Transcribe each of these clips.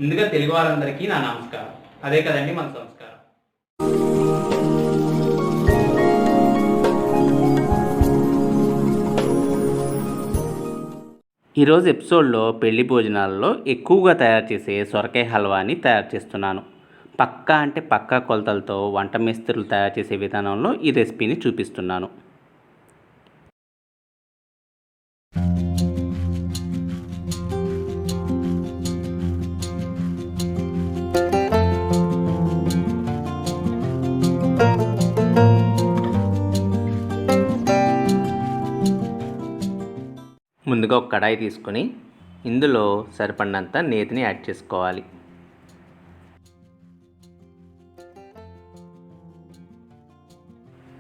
ముందుగా తెలుగు వారందరికీ నా నమస్కారం. అదే కదండి మన సంస్కారం. ఈరోజు ఎపిసోడ్లో పెళ్లి భోజనాలలో ఎక్కువగా తయారు చేసే సొరకాయ హల్వాని తయారు చేస్తున్నాను. పక్కా అంటే పక్కా కొలతలతో వంట మేస్త్రులు తయారు చేసే విధానంలో ఈ రెసిపీని చూపిస్తున్నాను. ముందుగా ఒక కడాయి తీసుకొని ఇందులో సరిపడినంత నేతిని యాడ్ చేసుకోవాలి.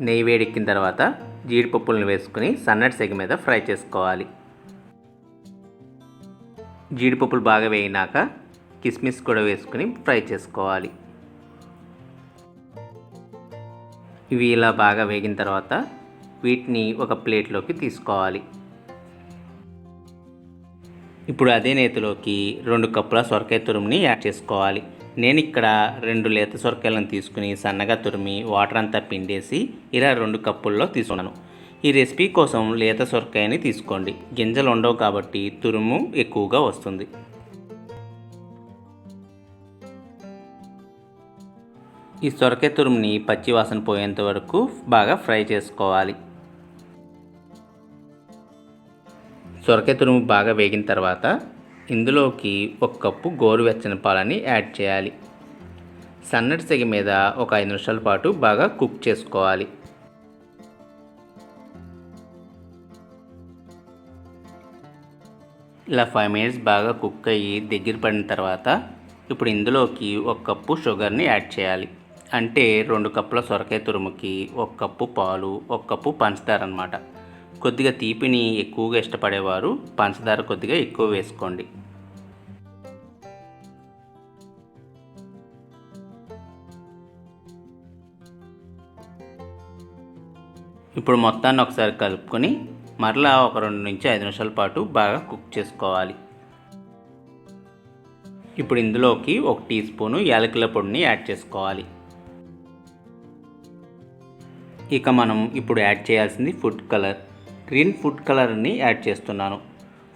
నెయ్యి వేడెక్కిన తర్వాత జీడిపప్పులను వేసుకుని సన్నటి సెగ మీద ఫ్రై చేసుకోవాలి. జీడిపప్పులు బాగా వేగినాక కిస్మిస్ కూడా వేసుకుని ఫ్రై చేసుకోవాలి. ఇవి ఇలా బాగా వేగిన తర్వాత వీటిని ఒక ప్లేట్లోకి తీసుకోవాలి. ఇప్పుడు అదే నేతిలోకి 2 కప్పుల సొరకాయ తురుముని యాడ్ చేసుకోవాలి. నేను ఇక్కడ 2 లేత సొరకాయలను తీసుకుని సన్నగా తురిమి వాటర్ అంతా పిండేసి ఇలా 2 కప్పుల్లో తీసుకున్నాను. ఈ రెసిపీ కోసం లేత సొరకాయని తీసుకోండి. గింజలు ఉండవు కాబట్టి తురుము ఎక్కువగా వస్తుంది. ఈ సొరకాయ తురుముని పచ్చి వాసన పోయేంత వరకు బాగా ఫ్రై చేసుకోవాలి. సొరకాయ తురుము బాగా వేగిన తర్వాత ఇందులోకి 1 కప్పు గోరువెచ్చని పాలని యాడ్ చేయాలి. సన్నటి సెగ మీద ఒక 5 నిమిషాల పాటు బాగా కుక్ చేసుకోవాలి. ఇలా 5 మినిట్స్ బాగా కుక్ అయ్యి దగ్గర పడిన తర్వాత ఇప్పుడు ఇందులోకి 1 కప్పు షుగర్ని యాడ్ చేయాలి. అంటే 2 కప్పుల సొరకాయ తురుముకి 1 కప్పు పాలు, 1 కప్పు పంచదార అన్నమాట. కొద్దిగా తీపిని ఎక్కువగా ఇష్టపడేవారు పంచదార కొద్దిగా ఎక్కువ వేసుకోండి. ఇప్పుడు మొత్తాన్ని ఒకసారి కలుపుకొని మరలా ఒక 2 నుంచి 5 నిమిషాల పాటు బాగా కుక్ చేసుకోవాలి. ఇప్పుడు ఇందులోకి 1 టీ స్పూను యాలకుల పొడిని యాడ్ చేసుకోవాలి. ఇక మనం ఇప్పుడు యాడ్ చేయాల్సింది ఫుడ్ కలర్. గ్రీన్ ఫుడ్ కలర్ని యాడ్ చేస్తున్నాను.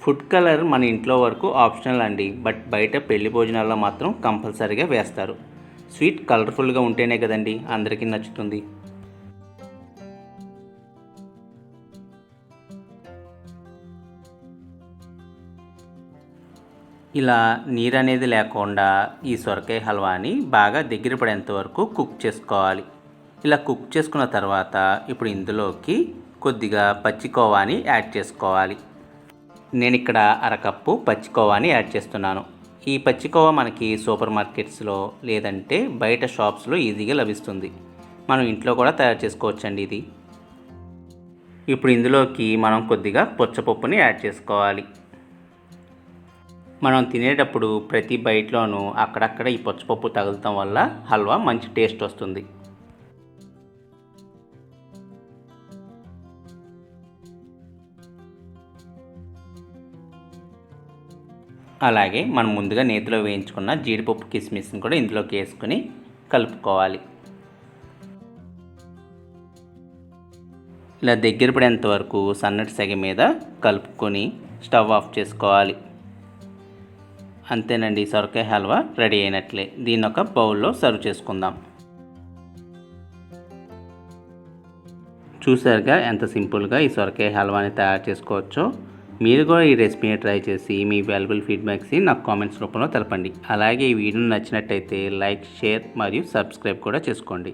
ఫుడ్ కలర్ మన ఇంట్లో వరకు ఆప్షనల్ అండి, బట్ బయట పెళ్లి భోజనాల్లో మాత్రం కంపల్సరీగా వేస్తారు. స్వీట్ కలర్ఫుల్గా ఉంటేనే కదండి అందరికీ నచ్చుతుంది. ఇలా నీరు అనేది లేకుండా ఈ సొరకాయ హల్వాని బాగా దగ్గర పడేంత వరకు కుక్ చేసుకోవాలి. ఇలా కుక్ చేసుకున్న తర్వాత ఇప్పుడు ఇందులోకి కొద్దిగా పచ్చి కోవాని యాడ్ చేసుకోవాలి. నేను ఇక్కడ 1/2 కప్పు పచ్చి కోవాని యాడ్ చేస్తున్నాను. ఈ పచ్చి కోవా మనకి సూపర్ మార్కెట్స్లో లేదంటే బయట షాప్స్లో ఈజీగా లభిస్తుంది. మనం ఇంట్లో కూడా తయారు చేసుకోవచ్చండి ఇది. ఇప్పుడు ఇందులోకి మనం కొద్దిగా పుచ్చపప్పుని యాడ్ చేసుకోవాలి. మనం తినేటప్పుడు ప్రతి బైట్లోనూ అక్కడక్కడ ఈ పుచ్చపప్పు తగులటం వల్ల హల్వా మంచి టేస్ట్ వస్తుంది. అలాగే మనం ముందుగా నేతిలో వేయించుకున్న జీడిపప్పు కిస్మిస్ని కూడా ఇందులోకి వేసుకుని కలుపుకోవాలి. ఇలా దగ్గర పడేంత వరకు సన్నటి సెగ మీద కలుపుకొని స్టవ్ ఆఫ్ చేసుకోవాలి. అంతేనండి, సొరకాయ హల్వా రెడీ అయినట్లే. దీన్ని ఒక బౌల్లో సర్వ్ చేసుకుందాం. చూసారుగా ఎంత సింపుల్గా ఈ సొరకాయ హల్వాని తయారు చేసుకోవచ్చో. మీరు కూడా ఈ రెసిపీని ట్రై చేసి మీ వాల్యుబుల్ ఫీడ్బ్యాక్స్ని నాకు కామెంట్స్ రూపంలో తెలపండి. అలాగే ఈ వీడియో నచ్చినట్టయితే లైక్, షేర్ మరియు సబ్స్క్రైబ్ కూడా చేసుకోండి.